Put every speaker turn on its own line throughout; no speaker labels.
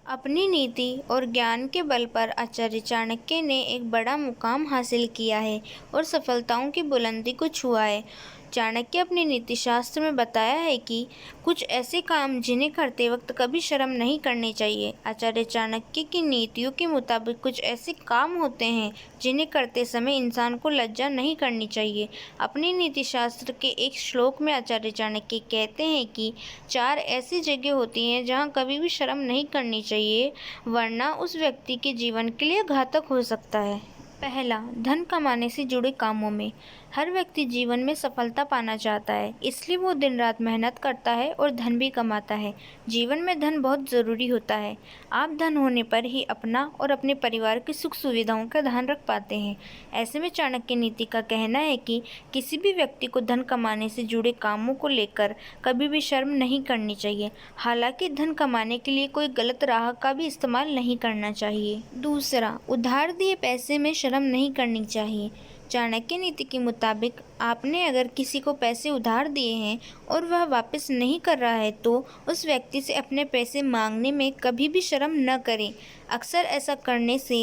अपनी नीति और ज्ञान के बल पर आचार्य चाणक्य ने एक बड़ा मुकाम हासिल किया है और सफलताओं की बुलंदी को छुआ है। चाणक्य अपने नीति शास्त्र में बताया है कि कुछ ऐसे काम जिन्हें करते वक्त कभी शर्म नहीं करनी चाहिए। आचार्य चाणक्य की नीतियों के मुताबिक कुछ ऐसे काम होते हैं जिन्हें करते समय इंसान को लज्जा नहीं करनी चाहिए। अपने नीति शास्त्र के एक श्लोक में आचार्य चाणक्य कहते हैं कि 4 ऐसी जगह होती हैं जहाँ कभी भी शर्म नहीं करनी चाहिए, वरना उस व्यक्ति के जीवन के लिए घातक हो सकता है। पहला, धन कमाने से जुड़े कामों में। हर व्यक्ति जीवन में सफलता पाना चाहता है, इसलिए वो दिन रात मेहनत करता है और धन भी कमाता है। जीवन में धन बहुत ज़रूरी होता है। आप धन होने पर ही अपना और अपने परिवार की सुख सुविधाओं का ध्यान रख पाते हैं। ऐसे में चाणक्य नीति का कहना है कि किसी भी व्यक्ति को धन कमाने से जुड़े कामों को लेकर कभी भी शर्म नहीं करनी चाहिए। हालांकि धन कमाने के लिए कोई गलत राह का भी इस्तेमाल नहीं करना चाहिए। दूसरा, उधार दिए पैसे में शर्म नहीं करनी चाहिए। चाणक्य नीति के मुताबिक आपने अगर किसी को पैसे उधार दिए हैं और वह वापस नहीं कर रहा है तो उस व्यक्ति से अपने पैसे मांगने में कभी भी शर्म न करें। अक्सर ऐसा करने से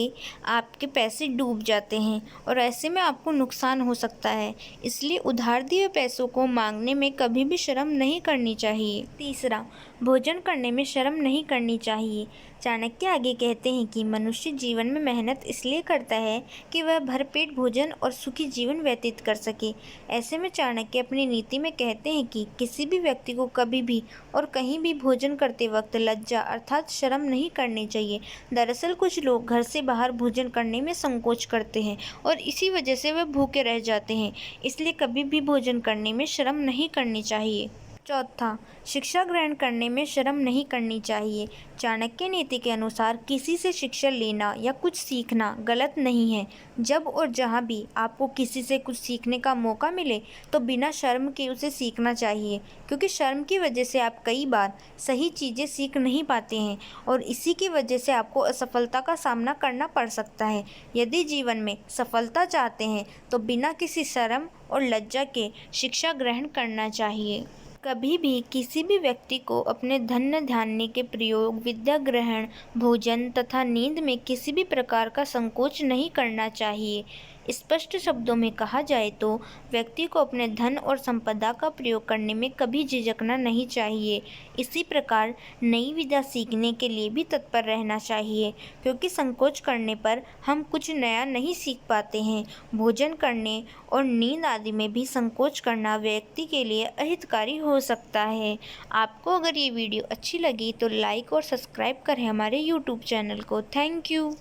आपके पैसे डूब जाते हैं और ऐसे में आपको नुकसान हो सकता है। इसलिए उधार दिए पैसों को मांगने में कभी भी शर्म नहीं करनी चाहिए। तीसरा, भोजन करने में शर्म नहीं करनी चाहिए। चाणक्य आगे कहते हैं कि मनुष्य जीवन में मेहनत इसलिए करता है कि वह भरपेट भोजन और सुखी जीवन व्यतीत कर सके। ऐसे में चाणक्य अपनी नीति में कहते हैं कि किसी भी व्यक्ति को कभी भी और कहीं भी भोजन करते वक्त लज्जा अर्थात शर्म नहीं करनी चाहिए। दरअसल कुछ लोग घर से बाहर भोजन करने में संकोच करते हैं और इसी वजह से वह भूखे रह जाते हैं। इसलिए कभी भी भोजन करने में शर्म नहीं करनी चाहिए। चौथा, शिक्षा ग्रहण करने में शर्म नहीं करनी चाहिए। चाणक्य नीति के अनुसार किसी से शिक्षा लेना या कुछ सीखना गलत नहीं है। जब और जहाँ भी आपको किसी से कुछ सीखने का मौका मिले तो बिना शर्म के उसे सीखना चाहिए, क्योंकि शर्म की वजह से आप कई बार सही चीज़ें सीख नहीं पाते हैं और इसी की वजह से आपको असफलता का सामना करना पड़ सकता है। यदि जीवन में सफलता चाहते हैं तो बिना किसी शर्म और लज्जा के शिक्षा ग्रहण करना चाहिए। कभी भी किसी भी व्यक्ति को अपने धन धान्य के प्रयोग, विद्या ग्रहण, भोजन तथा नींद में किसी भी प्रकार का संकोच नहीं करना चाहिए। स्पष्ट शब्दों में कहा जाए तो व्यक्ति को अपने धन और संपदा का प्रयोग करने में कभी झिझकना नहीं चाहिए। इसी प्रकार नई विद्या सीखने के लिए भी तत्पर रहना चाहिए, क्योंकि संकोच करने पर हम कुछ नया नहीं सीख पाते हैं। भोजन करने और नींद आदि में भी संकोच करना व्यक्ति के लिए अहितकारी हो सकता है। आपको अगर ये वीडियो अच्छी लगी तो लाइक और सब्सक्राइब करें हमारे YouTube चैनल को। Thank you.